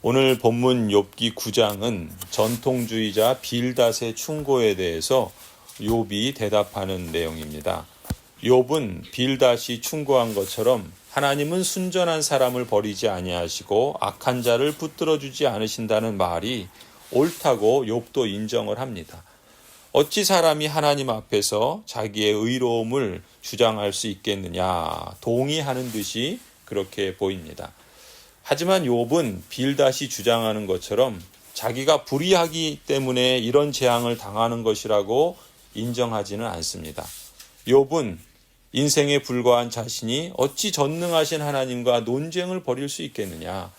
오늘 본문 욥기 9장은 전통주의자 빌닷의 충고에 대해서 욥이 대답하는 내용입니다. 욥은 빌닷이 충고한 것처럼 하나님은 순전한 사람을 버리지 아니하시고 악한 자를 붙들어 주지 않으신다는 말이 옳다고 욥도 인정을 합니다. 어찌 사람이 하나님 앞에서 자기의 의로움을 주장할 수 있겠느냐, 동의하는 듯이 그렇게 보입니다. 하지만 욥은 빌닷이 주장하는 것처럼 자기가 불의하기 때문에 이런 재앙을 당하는 것이라고 인정하지는 않습니다. 욥은 인생에 불과한 자신이 어찌 전능하신 하나님과 논쟁을 벌일 수 있겠느냐.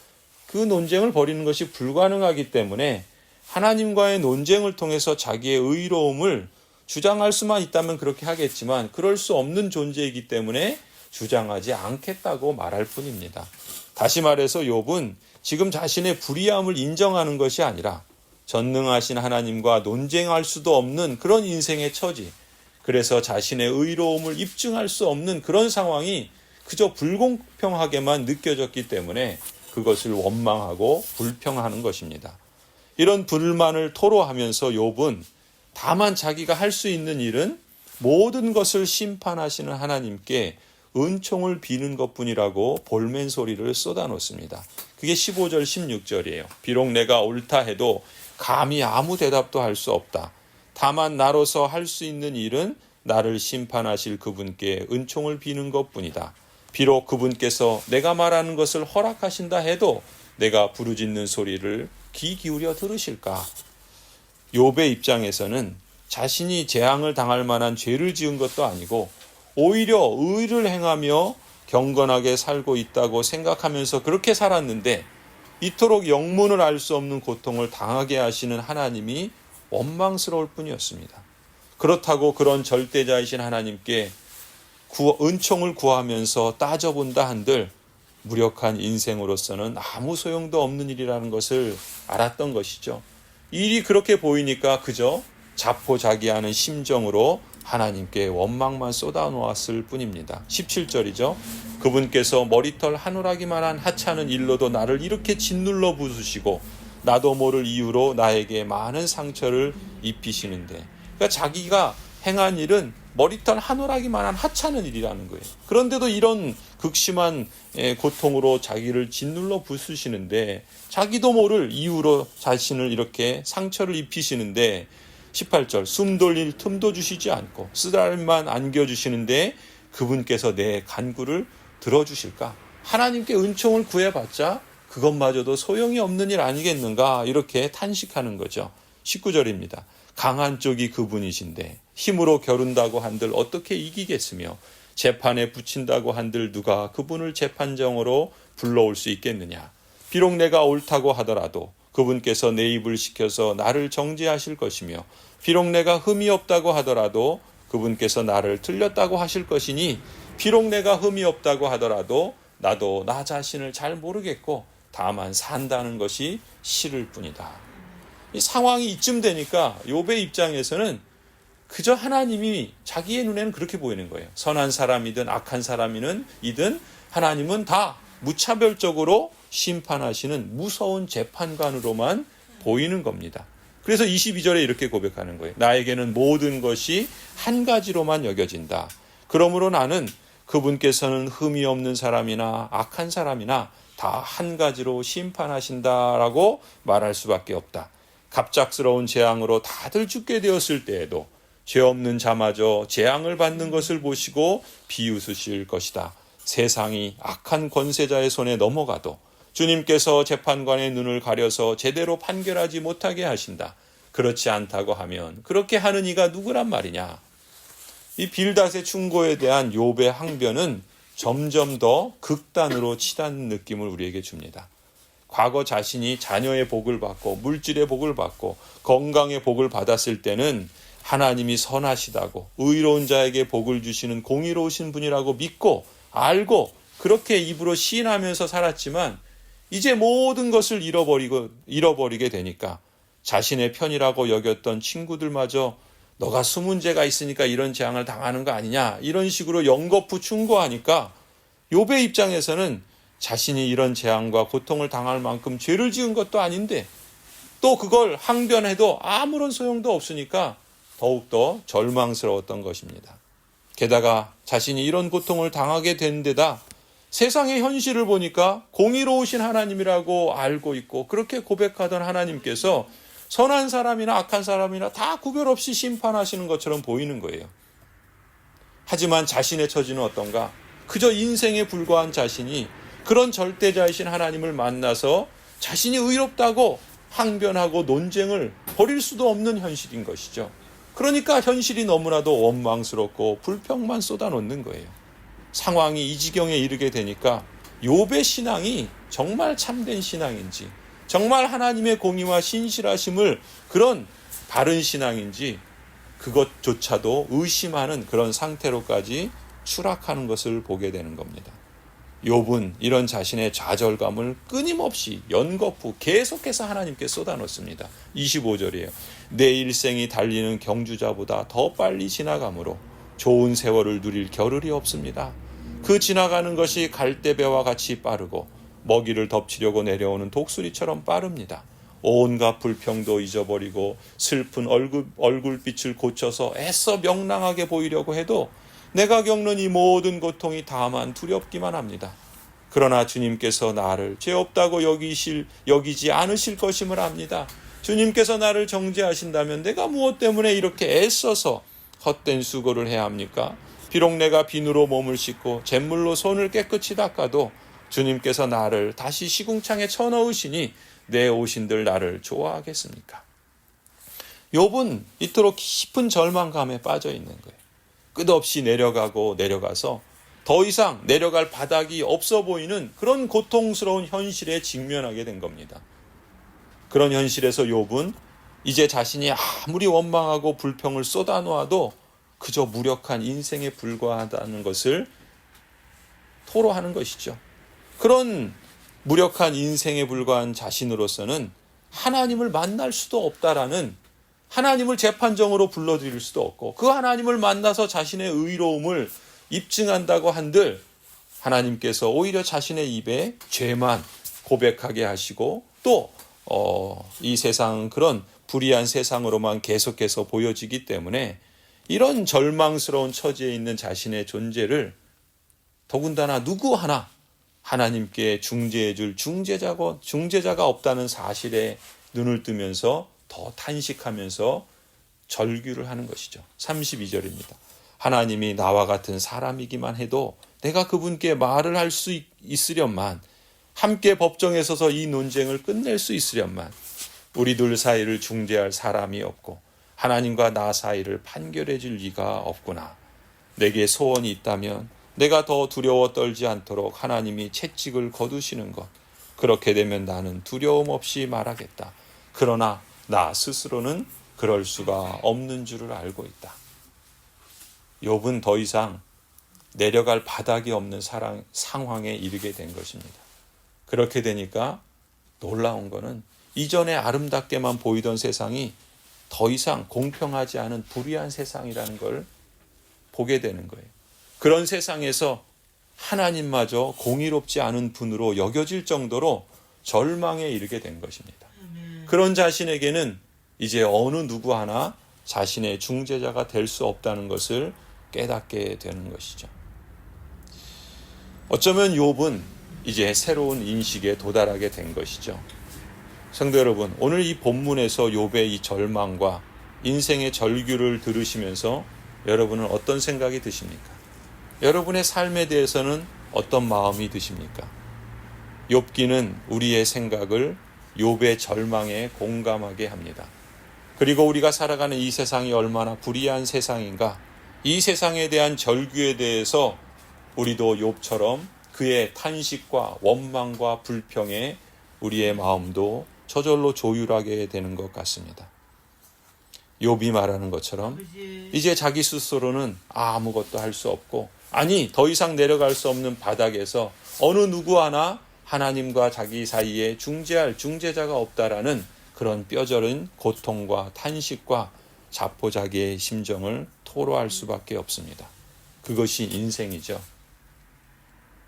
그 논쟁을 벌이는 것이 불가능하기 때문에 하나님과의 논쟁을 통해서 자기의 의로움을 주장할 수만 있다면 그렇게 하겠지만 그럴 수 없는 존재이기 때문에 주장하지 않겠다고 말할 뿐입니다. 다시 말해서 욥은 지금 자신의 불의함을 인정하는 것이 아니라 전능하신 하나님과 논쟁할 수도 없는 그런 인생의 처지, 그래서 자신의 의로움을 입증할 수 없는 그런 상황이 그저 불공평하게만 느껴졌기 때문에 그것을 원망하고 불평하는 것입니다. 이런 불만을 토로하면서 욥은 다만 자기가 할 수 있는 일은 모든 것을 심판하시는 하나님께 은총을 비는 것뿐이라고 볼멘 소리를 쏟아놓습니다. 그게 15절 16절이에요. 비록 내가 옳다 해도 감히 아무 대답도 할 수 없다. 다만 나로서 할 수 있는 일은 나를 심판하실 그분께 은총을 비는 것뿐이다. 비록 그분께서 내가 말하는 것을 허락하신다 해도 내가 부르짖는 소리를 귀 기울여 들으실까? 욥의 입장에서는 자신이 재앙을 당할 만한 죄를 지은 것도 아니고 오히려 의를 행하며 경건하게 살고 있다고 생각하면서 그렇게 살았는데 이토록 영문을 알 수 없는 고통을 당하게 하시는 하나님이 원망스러울 뿐이었습니다. 그렇다고 그런 절대자이신 하나님께 은총을 구하면서 따져본다 한들 무력한 인생으로서는 아무 소용도 없는 일이라는 것을 알았던 것이죠. 일이 그렇게 보이니까 그저 자포자기하는 심정으로 하나님께 원망만 쏟아놓았을 뿐입니다. 17절이죠. 그분께서 머리털 하늘하기만한 하찮은 일로도 나를 이렇게 짓눌러 부수시고 나도 모를 이유로 나에게 많은 상처를 입히시는데, 그러니까 자기가 행한 일은 머리털 하늘하기만한 하찮은 일이라는 거예요. 그런데도 이런 극심한 고통으로 자기를 짓눌러 부수시는데 자기도 모를 이유로 자신을 이렇게 상처를 입히시는데 18절 숨 돌릴 틈도 주시지 않고 쓰라림만 안겨주시는데 그분께서 내 간구를 들어주실까? 하나님께 은총을 구해봤자 그것마저도 소용이 없는 일 아니겠는가? 이렇게 탄식하는 거죠. 19절입니다. 강한 쪽이 그분이신데 힘으로 겨룬다고 한들 어떻게 이기겠으며 재판에 붙인다고 한들 누가 그분을 재판정으로 불러올 수 있겠느냐? 비록 내가 옳다고 하더라도 그분께서 내 입을 시켜서 나를 정죄하실 것이며 비록 내가 흠이 없다고 하더라도 그분께서 나를 틀렸다고 하실 것이니 비록 내가 흠이 없다고 하더라도 나도 나 자신을 잘 모르겠고 다만 산다는 것이 싫을 뿐이다. 이 상황이 이쯤 되니까 욥의 입장에서는 그저 하나님이 자기의 눈에는 그렇게 보이는 거예요. 선한 사람이든 악한 사람이든 하나님은 다 무차별적으로 심판하시는 무서운 재판관으로만 보이는 겁니다. 그래서 22절에 이렇게 고백하는 거예요. 나에게는 모든 것이 한 가지로만 여겨진다. 그러므로 나는 그분께서는 흠이 없는 사람이나 악한 사람이나 다 한 가지로 심판하신다라고 말할 수밖에 없다. 갑작스러운 재앙으로 다들 죽게 되었을 때에도 죄 없는 자마저 재앙을 받는 것을 보시고 비웃으실 것이다. 세상이 악한 권세자의 손에 넘어가도 주님께서 재판관의 눈을 가려서 제대로 판결하지 못하게 하신다. 그렇지 않다고 하면 그렇게 하는 이가 누구란 말이냐. 이 빌닷의 충고에 대한 욥의 항변은 점점 더 극단으로 치닫는 느낌을 우리에게 줍니다. 과거 자신이 자녀의 복을 받고 물질의 복을 받고 건강의 복을 받았을 때는 하나님이 선하시다고 의로운 자에게 복을 주시는 공의로우신 분이라고 믿고 알고 그렇게 입으로 시인하면서 살았지만 이제 모든 것을 잃어버리게 되니까 자신의 편이라고 여겼던 친구들마저 너가 숨은 죄가 있으니까 이런 재앙을 당하는 거 아니냐 이런 식으로 연거푸 충고하니까 욥의 입장에서는 자신이 이런 재앙과 고통을 당할 만큼 죄를 지은 것도 아닌데 또 그걸 항변해도 아무런 소용도 없으니까 더욱더 절망스러웠던 것입니다. 게다가 자신이 이런 고통을 당하게 된 데다 세상의 현실을 보니까 공의로우신 하나님이라고 알고 있고 그렇게 고백하던 하나님께서 선한 사람이나 악한 사람이나 다 구별 없이 심판하시는 것처럼 보이는 거예요. 하지만 자신의 처지는 어떤가? 그저 인생에 불과한 자신이 그런 절대자이신 하나님을 만나서 자신이 의롭다고 항변하고 논쟁을 벌일 수도 없는 현실인 것이죠. 그러니까 현실이 너무나도 원망스럽고 불평만 쏟아놓는 거예요. 상황이 이 지경에 이르게 되니까 욥의 신앙이 정말 참된 신앙인지, 정말 하나님의 공의와 신실하심을 그런 바른 신앙인지 그것조차도 의심하는 그런 상태로까지 추락하는 것을 보게 되는 겁니다. 욥은 이런 자신의 좌절감을 끊임없이 연거푸 계속해서 하나님께 쏟아놓습니다. 25절이에요. 내 일생이 달리는 경주자보다 더 빨리 지나가므로 좋은 세월을 누릴 겨를이 없습니다. 그 지나가는 것이 갈대배와 같이 빠르고 먹이를 덮치려고 내려오는 독수리처럼 빠릅니다. 온갖 불평도 잊어버리고 슬픈 얼굴빛을 고쳐서 애써 명랑하게 보이려고 해도 내가 겪는 이 모든 고통이 다만 두렵기만 합니다. 그러나 주님께서 나를 죄 없다고 여기지 않으실 것임을 압니다. 주님께서 나를 정죄하신다면 내가 무엇 때문에 이렇게 애써서 헛된 수고를 해야 합니까? 비록 내가 비누로 몸을 씻고 잿물로 손을 깨끗이 닦아도 주님께서 나를 다시 시궁창에 쳐넣으시니 내 오신들 나를 좋아하겠습니까? 욥은 이토록 깊은 절망감에 빠져 있는 거예요. 끝없이 내려가서 더 이상 내려갈 바닥이 없어 보이는 그런 고통스러운 현실에 직면하게 된 겁니다. 그런 현실에서 욥은 이제 자신이 아무리 원망하고 불평을 쏟아놓아도 그저 무력한 인생에 불과하다는 것을 토로하는 것이죠. 그런 무력한 인생에 불과한 자신으로서는 하나님을 만날 수도 없다라는, 하나님을 재판정으로 불러들일 수도 없고 그 하나님을 만나서 자신의 의로움을 입증한다고 한들 하나님께서 오히려 자신의 입에 죄만 고백하게 하시고 또 이 세상, 그런 불의한 세상으로만 계속해서 보여지기 때문에 이런 절망스러운 처지에 있는 자신의 존재를 더군다나 누구 하나 하나님께 중재해줄 중재자가 없다는 사실에 눈을 뜨면서 더 탄식하면서 절규를 하는 것이죠. 32절입니다. 하나님이 나와 같은 사람이기만 해도 내가 그분께 말을 할 수 있으련만, 함께 법정에 서서 이 논쟁을 끝낼 수 있으련만, 우리 둘 사이를 중재할 사람이 없고 하나님과 나 사이를 판결해 줄 리가 없구나. 내게 소원이 있다면 내가 더 두려워 떨지 않도록 하나님이 채찍을 거두시는 것, 그렇게 되면 나는 두려움 없이 말하겠다. 그러나 나 스스로는 그럴 수가 없는 줄을 알고 있다. 욥은 더 이상 내려갈 바닥이 없는 상황에 이르게 된 것입니다. 그렇게 되니까 놀라운 거는 이전에 아름답게만 보이던 세상이 더 이상 공평하지 않은 불의한 세상이라는 걸 보게 되는 거예요. 그런 세상에서 하나님마저 공의롭지 않은 분으로 여겨질 정도로 절망에 이르게 된 것입니다. 그런 자신에게는 이제 어느 누구 하나 자신의 중재자가 될 수 없다는 것을 깨닫게 되는 것이죠. 어쩌면 욥은 이제 새로운 인식에 도달하게 된 것이죠. 성도 여러분, 오늘 이 본문에서 욥의 이 절망과 인생의 절규를 들으시면서 여러분은 어떤 생각이 드십니까? 여러분의 삶에 대해서는 어떤 마음이 드십니까? 욥기는 우리의 생각을 욥의 절망에 공감하게 합니다. 그리고 우리가 살아가는 이 세상이 얼마나 불의한 세상인가, 이 세상에 대한 절규에 대해서 우리도 욥처럼 그의 탄식과 원망과 불평에 우리의 마음도 저절로 조율하게 되는 것 같습니다. 욥이 말하는 것처럼 이제 자기 스스로는 아무것도 할 수 없고, 아니 더 이상 내려갈 수 없는 바닥에서 어느 누구 하나 하나님과 자기 사이에 중재할 중재자가 없다라는 그런 뼈저린 고통과 탄식과 자포자기의 심정을 토로할 수밖에 없습니다. 그것이 인생이죠.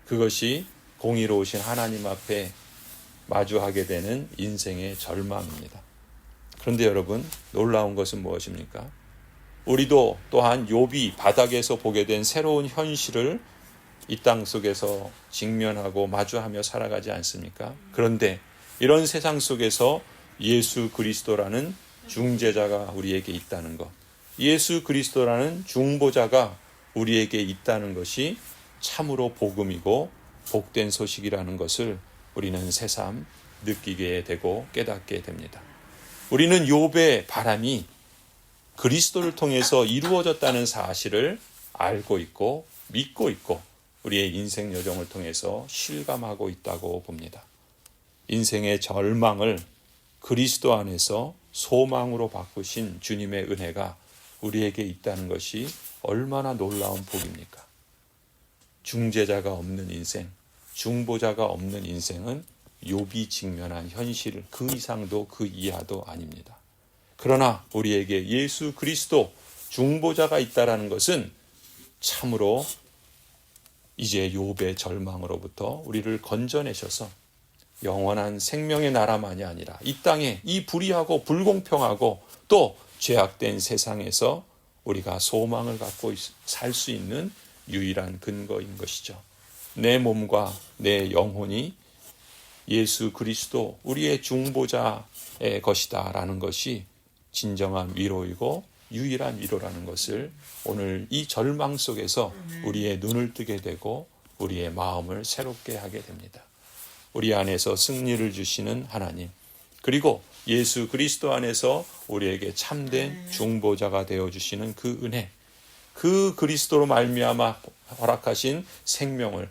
그것이 공의로우신 하나님 앞에 마주하게 되는 인생의 절망입니다. 그런데 여러분, 놀라운 것은 무엇입니까? 우리도 또한 욥이 바닥에서 보게 된 새로운 현실을 이 땅 속에서 직면하고 마주하며 살아가지 않습니까? 그런데 이런 세상 속에서 예수 그리스도라는 중재자가 우리에게 있다는 것, 예수 그리스도라는 중보자가 우리에게 있다는 것이 참으로 복음이고 복된 소식이라는 것을 우리는 새삼 느끼게 되고 깨닫게 됩니다. 우리는 욥의 바람이 그리스도를 통해서 이루어졌다는 사실을 알고 있고 믿고 있고 우리의 인생 여정을 통해서 실감하고 있다고 봅니다. 인생의 절망을 그리스도 안에서 소망으로 바꾸신 주님의 은혜가 우리에게 있다는 것이 얼마나 놀라운 복입니까? 중재자가 없는 인생, 중보자가 없는 인생은 욥이 직면한 현실 그 이상도 그 이하도 아닙니다. 그러나 우리에게 예수 그리스도 중보자가 있다라는 것은 참으로 이제 욥의 절망으로부터 우리를 건져내셔서 영원한 생명의 나라만이 아니라 이 땅에 이 불의하고 불공평하고 또 죄악된 세상에서 우리가 소망을 갖고 살 수 있는 유일한 근거인 것이죠. 내 몸과 내 영혼이 예수 그리스도 우리의 중보자의 것이다 라는 것이 진정한 위로이고 유일한 위로라는 것을 오늘 이 절망 속에서 우리의 눈을 뜨게 되고 우리의 마음을 새롭게 하게 됩니다. 우리 안에서 승리를 주시는 하나님, 그리고 예수 그리스도 안에서 우리에게 참된 중보자가 되어주시는 그 은혜, 그 그리스도로 말미암아 허락하신 생명을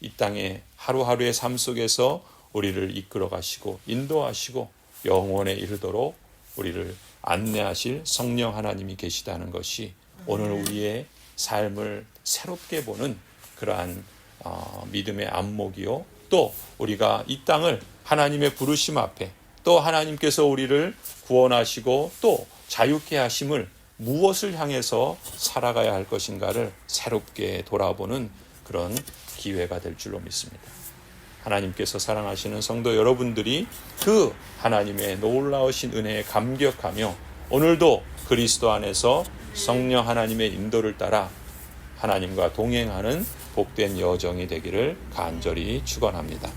이 땅의 하루하루의 삶 속에서 우리를 이끌어 가시고 인도하시고 영원에 이르도록 우리를 안내하실 성령 하나님이 계시다는 것이 오늘 우리의 삶을 새롭게 보는 그러한 믿음의 안목이요, 또 우리가 이 땅을 하나님의 부르심 앞에 또 하나님께서 우리를 구원하시고 또 자유케 하심을 무엇을 향해서 살아가야 할 것인가를 새롭게 돌아보는 그런 기회가 될 줄로 믿습니다. 하나님께서 사랑하시는 성도 여러분들이 그 하나님의 놀라우신 은혜에 감격하며 오늘도 그리스도 안에서 성령 하나님의 인도를 따라 하나님과 동행하는 복된 여정이 되기를 간절히 축원합니다.